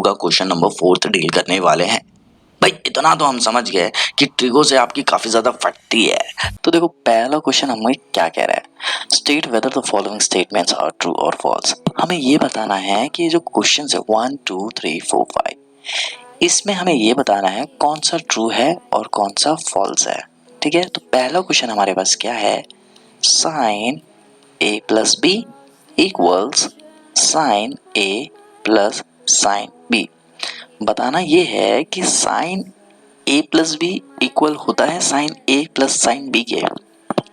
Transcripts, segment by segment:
का question number 4 deal करने वाले हैं। भाई इतना तो हम समझ गए कि ट्रिगो से आपकी काफी ज्यादा फटती है। तो देखो पहला क्वेश्चन हमें क्या कह रहा है, state whether the following statements are true और फॉल्स। हमें ये बताना है कि जो क्वेश्चन है 1 2 3 4 5, इसमें हमें ये बताना है कौन सा ट्रू है और कौन सा फॉल्स है। ठीक है, तो पहला क्वेश्चन हमारे पास क्या है, साइन ए प्लस बी इक्वल्स साइन ए प्लस साइन बी। बताना ये है कि साइन ए प्लस बी इक्वल होता है साइन ए प्लस साइन बी के,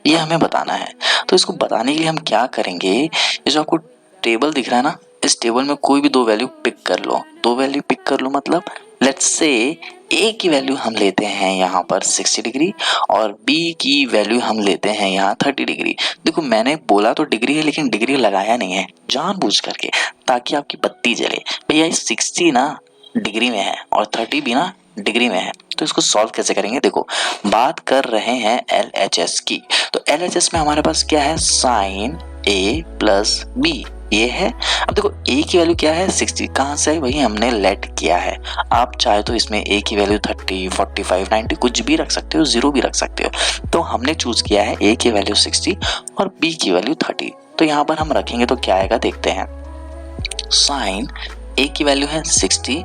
ये हमें बताना है। तो इसको बताने के लिए हम क्या करेंगे, ये जो आपको टेबल दिख रहा है ना, इस टेबल में कोई भी दो वैल्यू पिक कर लो, दो वैल्यू पिक कर लो, मतलब लेट्स से ए की वैल्यू हम लेते हैं यहाँ पर 60 डिग्री और बी की वैल्यू हम लेते हैं यहाँ 30 डिग्री। देखो मैंने बोला तो डिग्री है लेकिन डिग्री लगाया नहीं है जानबूझ करके, ताकि आपकी बत्ती जले। भैया 60 ना डिग्री में है और 30 भी ना डिग्री में है, तो इसको सॉल्व कैसे करेंगे। देखो बात कर रहे हैं LHS की, तो LHS में हमारे पास क्या है, साइन A प्लस बी, ये है। अब देखो A की वैल्यू क्या है 60, कहाँ से वही हमने लेट किया है। आप चाहे तो इसमें A की वैल्यू 30 45 90 कुछ भी रख सकते हो, 0 भी रख सकते हो। तो हमने चूज किया है A की वैल्यू 60 और B की वैल्यू 30, तो यहाँ पर हम रखेंगे तो क्या आएगा देखते हैं। साइन A की वैल्यू है 60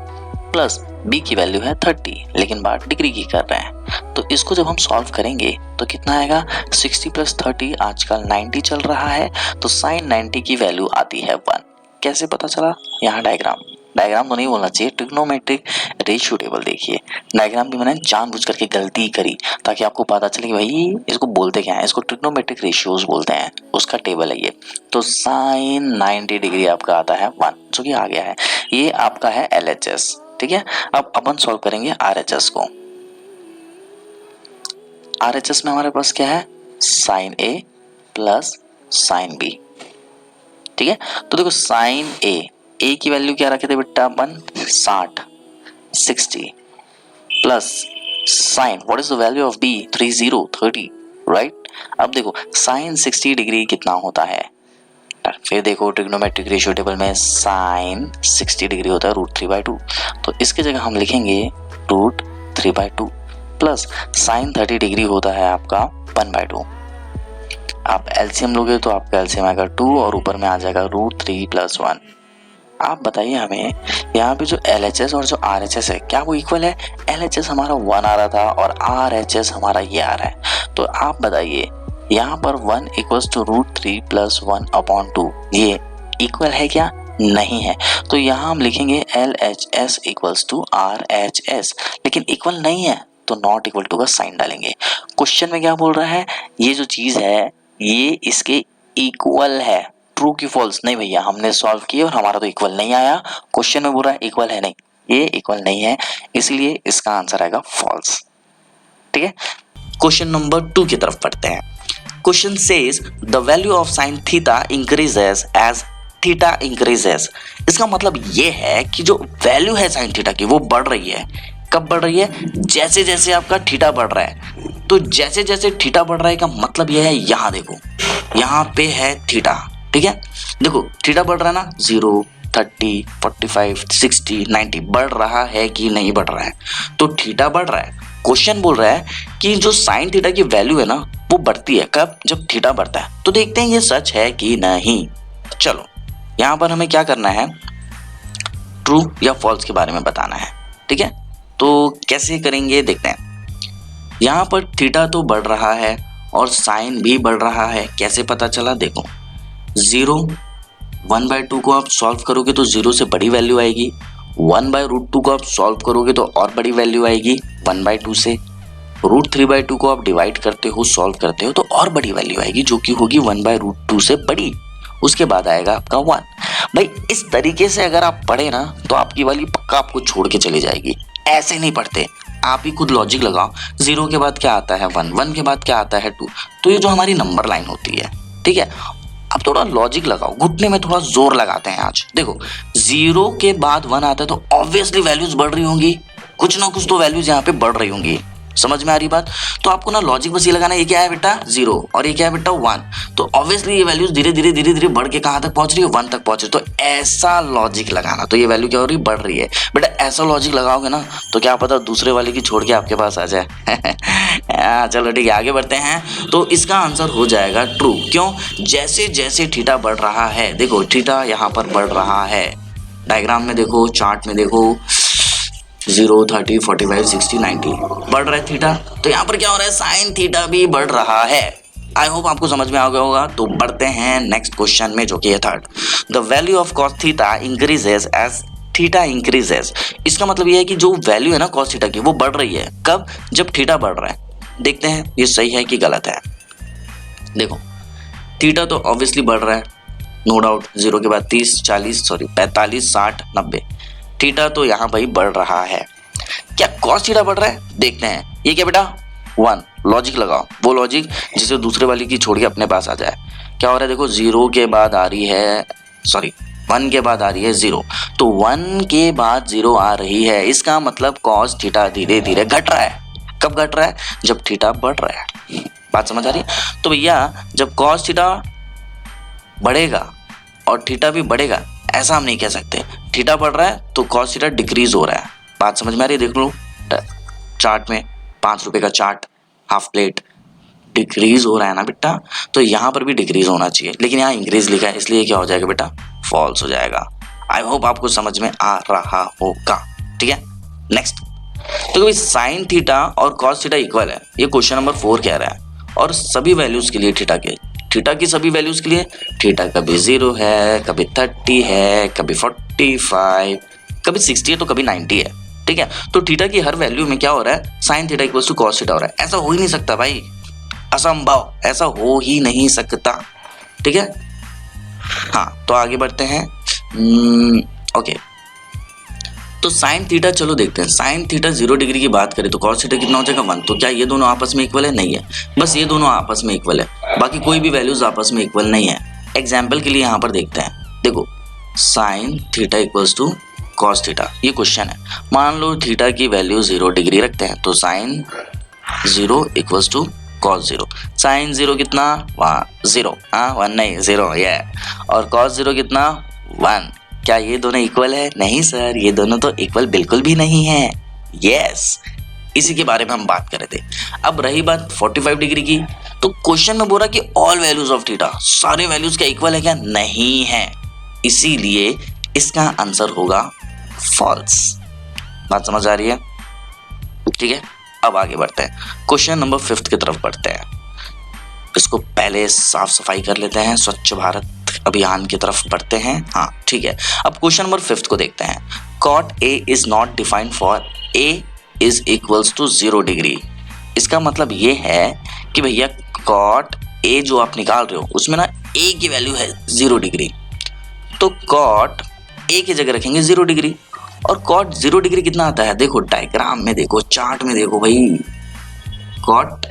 प्लस B की वैल्यू है 30, लेकिन बात डिग्री की कर रहे हैं, तो इसको जब हम सॉल्व करेंगे तो कितना आएगा, 60 प्लस 30 आजकल 90 चल रहा है, तो साइन 90 की वैल्यू आती है 1। कैसे पता चला, यहाँ डायग्राम तो नहीं बोलना चाहिए, ट्रिग्नोमेट्रिक रेशियो टेबल देखिए। डायग्राम भी मैंने जानबूझ करके गलती करी ताकि आपको पता चले कि भाई इसको बोलते क्या है, इसको ट्रिग्नोमेट्रिक रेशियोज बोलते हैं, उसका टेबल है ये। तो साइन 90 डिग्री आपका आता है 1, जो कि आ गया है, ये आपका है LHS। ठीक है, अब अपन सॉल्व करेंगे RHS को। RHS में हमारे पास क्या है, sine A plus sine B। ठीक है, तो देखो साइन A की वैल्यू क्या रखे थे बेटा अपन, 60 plus sign what is the value of B, 30 right. अब देखो साइन 60 डिग्री कितना होता है, फिर देखो ट्रिग्नोमेट्रिक रेशियो टेबल में साइन 60 डिग्री होता है √3/2, तो इसके जगह हम लिखेंगे √3/2 प्लस साइन 30 डिग्री होता है आपका 1/2। आप एलसीएम लोगे तो आपका एलसीएम आएगा 2 और ऊपर में आ जाएगा √3 + 1। आप बताइए हमें यहाँ पे जो LHS और जो RHS है क्या वो इक्वल है। LHS हमारा 1 आ रहा था और RHS हमारा ये आ रहा है, तो आप बताइए यहाँ पर 1 = √3 + 1/2 ये इक्वल है क्या, नहीं है। तो यहाँ हम लिखेंगे LHS = RHS, लेकिन इक्वल नहीं है तो नॉट इक्वल टू का साइन डालेंगे। क्वेश्चन में क्या बोल रहा है, ये जो चीज है ये इसके इक्वल है, ट्रू की फॉल्स नहीं भैया, हमने सॉल्व किया और हमारा तो इक्वल नहीं आया, क्वेश्चन में बोल रहा है इक्वल है, नहीं ये इक्वल नहीं है, इसलिए इसका आंसर आएगा फॉल्स। ठीक है, क्वेश्चन नंबर 2 की तरफ पढ़ते हैं। Question says the value of sine theta increases as theta increases. इसका मतलब ये है कि जो वैल्यू है साइन थीटा की वो बढ़ रही है। कब बढ़ रही है, जैसे जैसे आपका थीटा बढ़ रहा है। तो जैसे जैसे थीटा बढ़ रहा है का मतलब ये है, यहाँ देखो यहाँ पे है थीटा। ठीक है, देखो थीटा बढ़ रहा है ना, 0 30 45 60 90 बढ़ रहा है कि नहीं बढ़ रहा है, तो थीटा बढ़ रहा है। क्वेश्चन बोल रहा है कि जो साइन थीटा की वैल्यू है ना वो बढ़ती है, कब, जब थीटा बढ़ता है। तो देखते हैं ये सच है कि नहीं। चलो यहाँ पर हमें क्या करना है, ट्रू या फॉल्स के बारे में बताना है। ठीक है, तो कैसे करेंगे देखते हैं। यहाँ पर थीटा तो बढ़ रहा है और साइन भी बढ़ रहा है, कैसे पता चला, देखो 0 1/2 को आप सॉल्व करोगे तो 0 से बड़ी वैल्यू आएगी, 1/√2 को आप सॉल्व करोगे तो और बड़ी वैल्यू आएगी 1/2 से, √3/2 को आप डिवाइड करते हो सॉल्व करते हो तो और बड़ी वैल्यू आएगी जो कि होगी 1/√2 से बड़ी, उसके बाद आएगा आपका 1। भाई इस तरीके से अगर आप पढ़े ना तो आपकी वाली पक्का आपको छोड़ के चली जाएगी। ऐसे नहीं पढ़ते, आप ही खुद लॉजिक लगाओ, 0 के बाद क्या आता है 1, 1 के बाद क्या आता है 2, तो ये जो हमारी नंबर लाइन होती है। ठीक है, अब थोड़ा लॉजिक लगाओ, घुटने में थोड़ा जोर लगाते हैं आज। देखो 0 के बाद 1 आता है तो ऑब्वियसली वैल्यूज बढ़ रही होंगी, कुछ ना कुछ तो वैल्यूज यहाँ पे बढ़ रही होंगी, समझ में आ रही बात? तो आपको ना लॉजिक बस ये लगाना है, ये क्या है बेटा 0 और ये क्या है बेटा 1। तो ऑब्वियसली ये वैल्यूज धीरे धीरे बढ़ के कहाँ तक पहुंच रही है 1 तक पहुंच रही है। तो ऐसा लॉजिक लगाना, तो ये वैल्यू क्या हो रही है बढ़ रही है बेटा। ऐसा लॉजिक लगाओगे ना तो क्या पता दूसरे वाले की छोड़ के आपके पास आ जाए। चलो ठीक है आगे बढ़ते हैं। तो इसका आंसर हो जाएगा ट्रू। क्यों? जैसे जैसे थीटा बढ़ रहा है, देखो थीटा यहाँ पर बढ़ रहा है, डायग्राम में देखो, चार्ट में देखो, 0, 30, 45, 60, 90 बढ़ रहा है थीटा। तो यहाँ पर क्या हो रहा है साइन थीटा भी बढ़ रहा है। आई होप आपको समझ में आ गया होगा। तो बढ़ते हैं नेक्स्ट क्वेश्चन में जो कि है third. The value of cos theta increases as theta increases. इसका मतलब ये है कि जो वैल्यू है ना कॉस थीटा की वो बढ़ रही है। कब? जब थीटा बढ़ रहा है। देखते हैं ये सही है कि गलत है। देखो थीटा तो ऑब्वियसली बढ़ रहा है, नो डाउट। 0 के बाद 30, 40, 45, 60, 90 थीटा तो यहाँ भाई बढ़ रहा है। क्या कॉस थीटा बढ़ रहा है? देखते हैं। ये क्या बेटा 1, लॉजिक लगाओ, वो लॉजिक जिसे दूसरे वाली की छोड़ के अपने पास आ जाए। क्या हो रहा है देखो 0 के बाद आ रही है, 1 के बाद आ रही है 0। तो 1 के बाद 0 आ रही है, इसका मतलब कॉस थीटा धीरे धीरे घट रहा है। कब घट रहा है? जब थीटा बढ़ रहा है। बात समझ आ रही है? तो भैया जब कॉस थीटा बढ़ेगा और थीटा भी बढ़ेगा, ऐसा हम नहीं कह सकते। थीटा बढ़ रहा है तो कॉस थीटा डिक्रीज हो रहा है। बात समझ में आ रही है? देख लो चार्ट में 5 रुपए का चार्ट, हाफ प्लेट, डिक्रीज हो रहा है ना बेटा। तो यहाँ पर भी डिक्रीज होना चाहिए, लेकिन यहाँ इंक्रीज लिखा है, इसलिए क्या हो जाएगा बेटा फॉल्स हो जाएगा। आई होप आपको समझ में आ रहा होगा। ठीक है नेक्स्ट। तो भाई साइन थीटा और कॉस थीटा इक्वल है, ये क्वेश्चन नंबर 4 कह रहा है। और सभी वैल्यूज के लिए थीटा की सभी वैल्यूज के लिए थीटा कभी 0 है, कभी 30 है, कभी 45, कभी 60 है, तो कभी 90 है। ठीक है, तो थीटा की हर वैल्यू में क्या हो रहा है sine theta equals to cos theta हो रहा है। ऐसा हो ही नहीं सकता भाई, असंभव, ऐसा हो ही नहीं सकता। ठीक है हाँ, तो आगे बढ़ते हैं। ओके, तो साइन थीटा चलो देखते हैं। साइन थीटा 0 डिग्री की बात करें तो कॉस थीटा कितना हो जाएगा 1। तो क्या ये दोनों आपस में इक्वल है? नहीं है, बस ये दोनों आपस में इक्वल है, बाकी कोई भी वैल्यूज आपस में इक्वल नहीं है। एग्जाम्पल के लिए यहाँ पर देखते हैं, देखो sine theta equals to cos theta, ये क्वेश्चन है। मान लो थीटा की वैल्यू 0 डिग्री रखते हैं, तो sine 0 equals to cos 0। Sine 0 कितना 0, 1 नहीं 0 ये, और कॉस 0 कितना 1। क्या ये दोनों इक्वल है? नहीं सर, ये दोनों तो इक्वल बिल्कुल भी नहीं है। यस, इसी के बारे में हम बात कर रहे थे। अब रही बात 45 डिग्री की, तो क्वेश्चन में बोला कि ऑल वैल्यूज ऑफ थीटा, सारे वैल्यूज क्या इक्वल है? क्या नहीं है, इसीलिए इसका आंसर होगा फॉल्स। बात समझ आ रही है? ठीक है, अब आगे बढ़ते हैं, क्वेश्चन नंबर 5 की तरफ बढ़ते हैं। इसको पहले साफ सफाई कर लेते हैं, स्वच्छ भारत अभियान की तरफ बढ़ते हैं। हाँ ठीक है, अब क्वेश्चन नंबर 5 को देखते हैं। Cot A is not defined for A is equals to 0 degree. इसका मतलब ये है कि भैया कॉट ए जो आप निकाल रहे हो उसमें ना ए की वैल्यू है 0 डिग्री, तो कॉट ए की जगह रखेंगे 0 डिग्री। और कॉट 0 डिग्री कितना आता है? देखो डायग्राम में देखो, चार्ट में देखो भाई, कॉट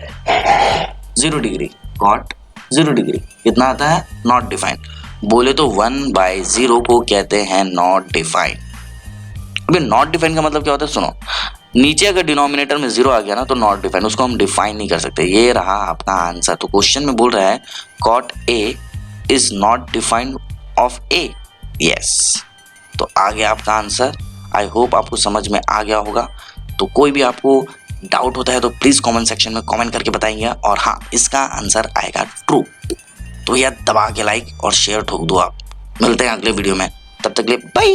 0 डिग्री, कॉट 0 डिग्री कितना आता है? Not defined. बोले तो 1/0 को कहते हैं नॉट डिफाइंड। अभी नॉट डिफाइंड का मतलब क्या होता है? सुनो, नीचे अगर डिनोमिनेटर में 0 आ गया ना तो नॉट डिफाइंड, उसको हम डिफाइन नहीं कर सकते। ये रहा आपका आंसर। तो क्वेश्चन में बोल रहा है cot A is not defined of A. Yes, तो आ गया आपका आंसर। आई होप आपको समझ में आ गया होगा। तो कोई भी आपको डाउट होता है तो प्लीज कमेंट सेक्शन में कमेंट करके बताइए। और हाँ, इसका आंसर आएगा ट्रू। तो यार दबा के लाइक और शेयर ठोक दो आप। मिलते हैं अगले वीडियो में, तब तक के लिए बाय।